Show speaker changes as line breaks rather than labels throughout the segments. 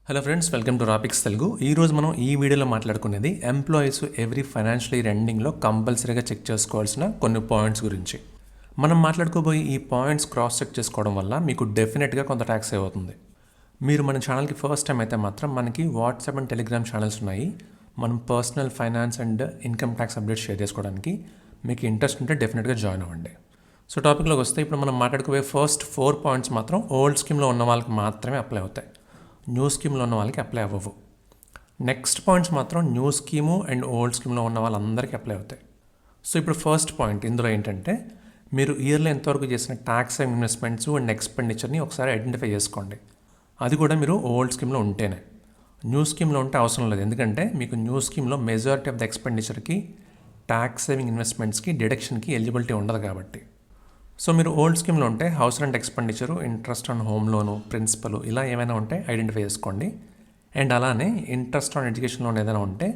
Hello friends, welcome to Rapix Telugu. ఈరోజు మనం ఈ వీడియోలో మాట్లాడుకునేది ఎంప్లాయీస్ ఎవ్రీ ఫైనాన్షియల్ ఇయర్ ఎండింగ్లో కంపల్సరీగా చెక్ చేసుకోవాల్సిన కొన్ని పాయింట్స్ గురించి. మనం మాట్లాడుకోబోయే ఈ పాయింట్స్ క్రాస్ చెక్ చేసుకోవడం వల్ల మీకు డెఫినెట్గా కొంత ట్యాక్స్ సేవ్ అవుతుంది. మీరు మన ఛానల్కి ఫస్ట్ టైం అయితే మాత్రం మనకి వాట్సాప్ అండ్ టెలిగ్రామ్ ఛానల్స్ ఉన్నాయి. మనం personal finance and income tax updates share చేసుకోవడానికి మీకు ఇంట్రెస్ట్ ఉంటే డెఫినెట్గా జాయిన్ అవ్వండి. సో టాపిక్లోకి వస్తే ఇప్పుడు మనం మాట్లాడుకోబోయే ఫస్ట్ 4 పాయింట్స్ మాత్రం ఓల్డ్ స్కీమ్లో ఉన్న వాళ్ళకి మాత్రమే అప్లై అవుతాయి. న్యూ స్కీమ్లో ఉన్న వాళ్ళకి అప్లై అవ్వవు. నెక్స్ట్ పాయింట్స్ మాత్రం న్యూ స్కీము అండ్ ఓల్డ్ స్కీమ్లో ఉన్న వాళ్ళందరికీ అప్లై అవుతాయి. సో ఇప్పుడు ఫస్ట్ పాయింట్ ఇందులో ఏంటంటే, మీరు ఇయర్లో ఎంతవరకు చేసిన ట్యాక్స్ అండ్ ఇన్వెస్ట్మెంట్స్ అండ్ ఎక్స్పెండిచర్ని ఒకసారి ఐడెంటిఫై చేసుకోండి. అది కూడా మీరు ఓల్డ్ స్కీమ్లో ఉంటేనే. న్యూ స్కీమ్లో ఉంటే అవసరం లేదు, ఎందుకంటే మీకు న్యూ స్కీమ్లో మెజారిటీ ఆఫ్ ద ఎక్స్పెండిచర్కి ట్యాక్స్ సేవింగ్ ఇన్వెస్ట్మెంట్స్కి డిడక్షన్కి ఎలిజిబిలిటీ ఉండదు కాబట్టి. సో మీరు ఓల్డ్ స్కీమ్లో ఉంటే house rent expenditure, interest on home loan, principal ఇలా ఏమైనా ఉంటే ఐడెంటిఫై చేసుకోండి. అండ్ అలానే ఇంట్రెస్ట్ ఆన్ ఎడ్యుకేషన్ లోన్ ఏదైనా ఉంటే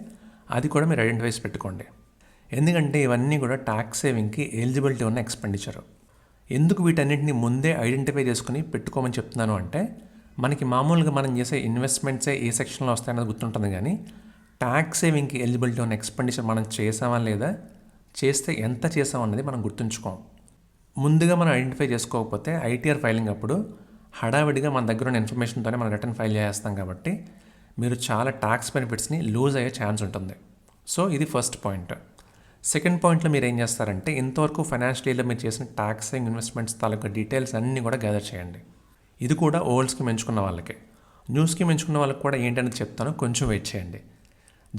అది కూడా మీరు ఐడెంటిఫై చేసి పెట్టుకోండి. ఎందుకంటే ఇవన్నీ కూడా ట్యాక్స్ సేవింగ్కి ఎలిజిబిలిటీ ఉన్న ఎక్స్పెండిచరు. ఎందుకు వీటన్నింటిని ముందే ఐడెంటిఫై చేసుకుని పెట్టుకోమని చెప్తున్నాను అంటే, మనకి మామూలుగా మనం చేసే ఇన్వెస్ట్మెంట్సే ఏ సెక్షన్లో వస్తాయన్నది గుర్తుంటుంది, కానీ ట్యాక్స్ సేవింగ్కి ఎలిజిబిలిటీ ఉన్న ఎక్స్పెండిచర్ మనం చేసామా లేదా, చేస్తే ఎంత చేసామన్నది మనం గుర్తుంచుకోం. ముందుగా మనం ఐడెంటిఫై చేసుకోకపోతే ఐటీఆర్ ఫైలింగ్ అప్పుడు హడావిడిగా మన దగ్గర ఉన్న ఇన్ఫర్మేషన్తోనే మనం రిటర్న్ ఫైల్ చేస్తాం, కాబట్టి మీరు చాలా ట్యాక్స్ బెనిఫిట్స్ని లూజ్ అయ్యే ఛాన్స్ ఉంటుంది. సో ఇది ఫస్ట్ పాయింట్. సెకండ్ పాయింట్లో మీరు ఏం చేస్తారంటే, ఇంతవరకు ఫైనాన్షియల్ ఇయర్లో మీరు చేసిన tax and investments taluka details అన్నీ కూడా గ్యాదర్ చేయండి. ఇది కూడా ఓల్డ్ స్కీమ్ ఎంచుకున్న వాళ్ళకి. న్యూ స్కీమ్ ఎంచుకున్న వాళ్ళకి కూడా ఏంటనేది చెప్తాను, కొంచెం వెయిట్ చేయండి.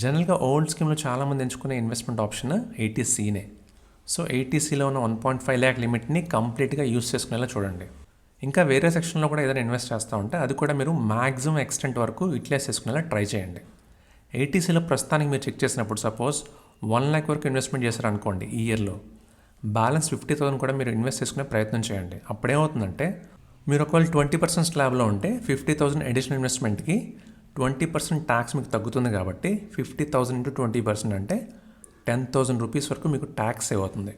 జనరల్గా ఓల్డ్ స్కీమ్లో చాలామంది ఎంచుకునే ఇన్వెస్ట్మెంట్ ఆప్షన్ 80Cనే. సో 80Cలో ఉన్న 1.5 lakh లిమిట్ని కంప్లీట్గా యూస్ చేసుకునేలా చూడండి. ఇంకా వేరే సెక్షన్లో కూడా ఏదైనా ఇన్వెస్ట్ చేస్తూ ఉంటే అది కూడా మీరు మ్యాక్సిమం ఎక్స్టెంట్ వరకు యూటిలైజ్ చేసుకునేలా ట్రై చేయండి. 80Cలో ప్రస్తుతానికి మీరు చెక్ చేసినప్పుడు సపోజ్ 1 lakh వరకు ఇన్వెస్ట్మెంట్ చేశారనుకోండి ఈ ఇయర్లో, బ్యాలెన్స్ 50,000 కూడా మీరు ఇన్వెస్ట్ చేసుకునే ప్రయత్నం చేయండి. అప్పుడేమవుతుందంటే, మీరు ఒకవేళ 20% స్లాబ్లో ఉంటే 50,000 అడిషనల్ ఇన్వెస్ట్మెంట్కి 20% ట్యాక్స్ మీకు తగ్గుతుంది, కాబట్టి 50,000 into 20% అంటే 10,000 రూపీస్ వరకు మీకు ట్యాక్స్ సేవ్ అవుతుంది.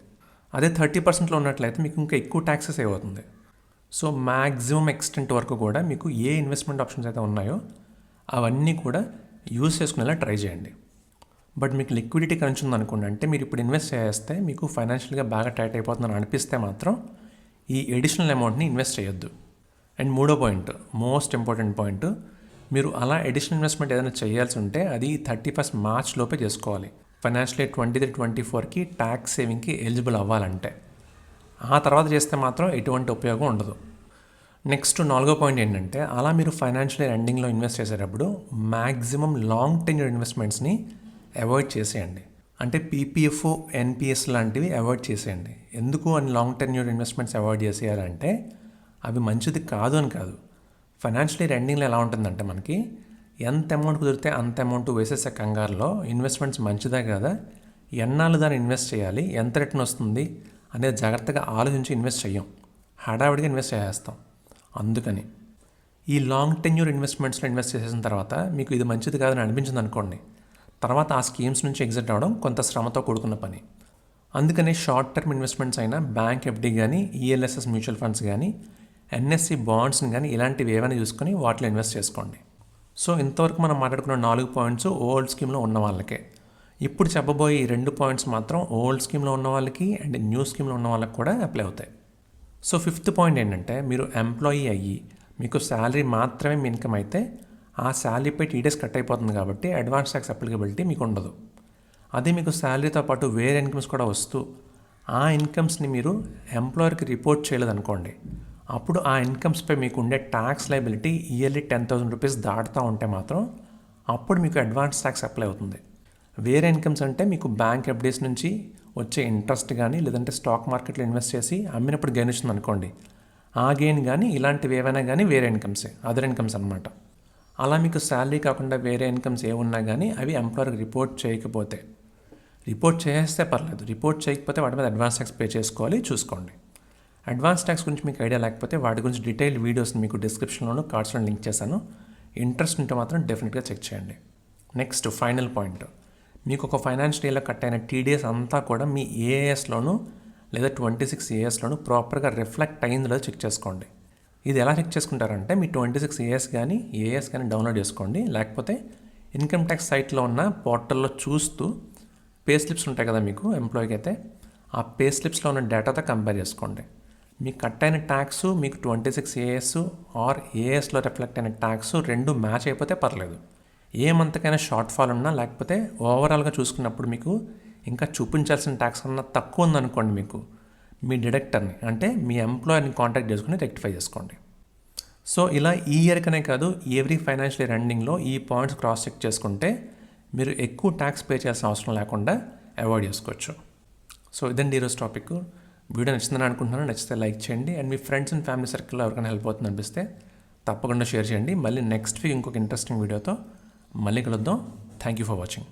అదే 30%లో ఉన్నట్లయితే మీకు ఇంకా ఎక్కువ ట్యాక్స్ సేవ్ అవుతుంది. సో మ్యాక్సిమం ఎక్స్టెంట్ వరకు కూడా మీకు ఏ ఇన్వెస్ట్మెంట్ ఆప్షన్స్ అయితే ఉన్నాయో అవన్నీ కూడా యూజ్ చేసుకునేలా ట్రై చేయండి. బట్ మీకు లిక్విడిటీ కరెన్సీ ఉందనుకోండి, అంటే మీరు ఇప్పుడు ఇన్వెస్ట్ చేస్తే మీకు ఫైనాన్షియల్గా బాగా టైట్ అయిపోతుందని అనిపిస్తే మాత్రం ఈ ఎడిషనల్ అమౌంట్ని ఇన్వెస్ట్ చేయొద్దు. అండ్ మూడో పాయింట్, మోస్ట్ ఇంపార్టెంట్ పాయింట్, మీరు అలా ఎడిషనల్ ఇన్వెస్ట్మెంట్ ఏదైనా చేయాల్సి ఉంటే అది 31st March లోపే చేసుకోవాలి. ఫైనాన్షియల్ ఇయర్ 23-24కి ట్యాక్స్ సేవింగ్కి ఎలిజిబుల్ అవ్వాలంటే. ఆ తర్వాత చేస్తే మాత్రం ఎటువంటి ఉపయోగం ఉండదు. నెక్స్ట్ 4వ పాయింట్ ఏంటంటే, అలా మీరు ఫైనాన్షియల్ ఇయర్ ఎండింగ్లో ఇన్వెస్ట్ చేసేటప్పుడు మ్యాక్సిమం లాంగ్ టెన్యూర్ ఇన్వెస్ట్మెంట్స్ని అవాయిడ్ చేసేయండి. అంటే పీపీఎఫ్, ఎన్పిఎస్ లాంటివి అవాయిడ్ చేసేయండి. ఎందుకు అని లాంగ్ టెన్యూర్ ఇన్వెస్ట్మెంట్స్ అవాయిడ్ చేసేయాలంటే, అవి మంచిది కాదు అని కాదు. ఫైనాన్షియల్ ఇయర్ ఎండింగ్లో ఎలా ఉంటుందంటే, మనకి ఎంత అమౌంట్ కుదిరితే అంత అమౌంట్ వేసేసే కంగారులో ఇన్వెస్ట్మెంట్స్ మంచిదా కదా, ఎన్నాళ్ళు దాన్ని ఇన్వెస్ట్ చేయాలి, ఎంత రిటర్న్ వస్తుంది అనేది జాగ్రత్తగా ఆలోచించి ఇన్వెస్ట్ చేయం, హడావిడిగా ఇన్వెస్ట్ చేసేస్తాం. అందుకని ఈ లాంగ్ టెన్యూర్ ఇన్వెస్ట్మెంట్స్లో ఇన్వెస్ట్ చేసిన తర్వాత మీకు ఇది మంచిది కాదని అనిపించింది అనుకోండి, తర్వాత ఆ స్కీమ్స్ నుంచి ఎగ్జిట్ అవ్వడం కొంత శ్రమతో కూడుకున్న పని. అందుకని షార్ట్ టర్మ్ ఇన్వెస్ట్మెంట్స్ అయినా బ్యాంక్ ఎఫ్డి కానీ, ఈఎల్ఎస్ఎస్ మ్యూచువల్ ఫండ్స్ కానీ, ఎన్ఎస్సి బాండ్స్ని కానీ ఇలాంటివి ఏమైనా చూసుకొని వాటిలో ఇన్వెస్ట్ చేసుకోండి. సో ఇంతవరకు మనం మాట్లాడుకున్న 4 పాయింట్స్ ఓల్డ్ స్కీమ్లో ఉన్న వాళ్ళకే. ఇప్పుడు చెప్పబోయే ఈ 2 పాయింట్స్ మాత్రం ఓల్డ్ స్కీమ్లో ఉన్న వాళ్ళకి అండ్ న్యూ స్కీమ్లో ఉన్న వాళ్ళకి కూడా అప్లై అవుతాయి. సో 5th పాయింట్ ఏంటంటే, మీరు ఎంప్లాయీ అయ్యి మీకు శాలరీ మాత్రమే మీ ఇన్కమ్ అయితే ఆ శాలరీపై టీడీఎస్ కట్ అయిపోతుంది, కాబట్టి అడ్వాన్స్ ట్యాక్స్ అప్లికబిలిటీ మీకు ఉండదు. అదే మీకు శాలరీతో పాటు వేరే ఇన్కమ్స్ కూడా వస్తూ ఆ ఇన్కమ్స్ని మీరు ఎంప్లాయర్కి రిపోర్ట్ చేయలేదనుకోండి, అప్పుడు ఆ ఇన్కమ్స్పై మీకు ఉండే ట్యాక్స్ లయబిలిటీ ఇయర్లీ 10,000 రూపీస్ దాటుతూ ఉంటే మాత్రం అప్పుడు మీకు అడ్వాన్స్ ట్యాక్స్ అప్లై అవుతుంది. వేరే ఇన్కమ్స్ అంటే మీకు బ్యాంక్ ఎఫ్డీస్ నుంచి వచ్చే ఇంట్రెస్ట్ కానీ, లేదంటే స్టాక్ మార్కెట్లో ఇన్వెస్ట్ చేసి అమ్మినప్పుడు గెయిన్ వచ్చింది అనుకోండి, ఆ గెయిన్ కానీ ఇలాంటివి ఏవైనా కానీ వేరే ఇన్కమ్సే, అదర్ ఇన్కమ్స్ అనమాట. అలా మీకు శాలరీ కాకుండా వేరే ఇన్కమ్స్ ఏమున్నా కానీ అవి ఎంప్లాయర్కి రిపోర్ట్ చేయకపోతే, రిపోర్ట్ చేస్తే పర్లేదు, రిపోర్ట్ చేయకపోతే వాటి మీద అడ్వాన్స్ ట్యాక్స్ పే చేసుకోవాలి, చూసుకోండి. అడ్వాన్స్ ట్యాక్స్ గురించి మీకు ఐడియా లేకపోతే వాటి గురించి డీటెయిల్ వీడియోస్ని మీకు డిస్క్రిప్షన్లోనూ కార్డ్స్లో లింక్ చేశాను. ఇంట్రెస్ట్ ఉంటే మాత్రం డెఫినెట్గా చెక్ చేయండి. నెక్స్ట్ ఫైనల్ పాయింట్, మీకు ఒక ఫైనాన్షియల్ ఇయర్లో కట్ అయిన టీడీఎస్ అంతా కూడా మీ ఏఎస్లోనూ లేదా 26 ASలోనూ ప్రాపర్గా రిఫ్లెక్ట్ అయిందో చెక్ చేసుకోండి. ఇది ఎలా చెక్ చేసుకుంటారంటే మీ 26 ఏఎస్ కానీ ఏఎస్ కానీ డౌన్లోడ్ చేసుకోండి. లేకపోతే ఇన్కమ్ ట్యాక్స్ సైట్లో ఉన్న పోర్టల్లో చూస్తూ పే స్లిప్స్ ఉంటాయి కదా మీకు ఎంప్లాయీకి అయితే, ఆ పే స్లిప్స్లో ఉన్న డేటాతో కంపేర్ చేసుకోండి. మీకు కట్ అయిన ట్యాక్స్ మీకు 26 ఏఎస్ ఆర్ ఏఎస్లో రిఫ్లెక్ట్ అయిన ట్యాక్స్ రెండు మ్యాచ్ అయిపోతే పర్లేదు. ఏ మంత్కైనా షార్ట్ ఫాల్ ఉన్నా లేకపోతే ఓవరాల్గా చూసుకున్నప్పుడు మీకు ఇంకా చూపించాల్సిన ట్యాక్స్ అన్నా తక్కువ ఉందనుకోండి, మీకు మీ డిడక్టర్ని అంటే మీ ఎంప్లాయర్ని కాంటాక్ట్ చేసుకుని రెక్టిఫై చేసుకోండి. సో ఇలా ఈ ఇయర్కనే కాదు ఎవ్రీ ఫైనాన్షియల్ ఇయర్ ఎండింగ్లో ఈ పాయింట్స్ క్రాస్ చెక్ చేసుకుంటే మీరు ఎక్కువ ట్యాక్స్ పే చేయాల్సిన అవసరం లేకుండా అవాయిడ్ చేసుకోవచ్చు. సో ఇదండి ఈరోజు టాపిక్. వీడియో నచ్చిందని అనుకుంటున్నాను. నచ్చితే లైక్ చేయండి and me friends and family సర్కిల్లో ఎవరికైనా హెల్ప్ అవుతుంది అనిపిస్తే తప్పకుండా షేర్ చేయండి. మళ్ళీ నెక్స్ట్ వీక్ ఇంకొక ఇంట్రెస్టింగ్ వీడియోతో మళ్ళీ కలుద్దాం. Thank you for watching.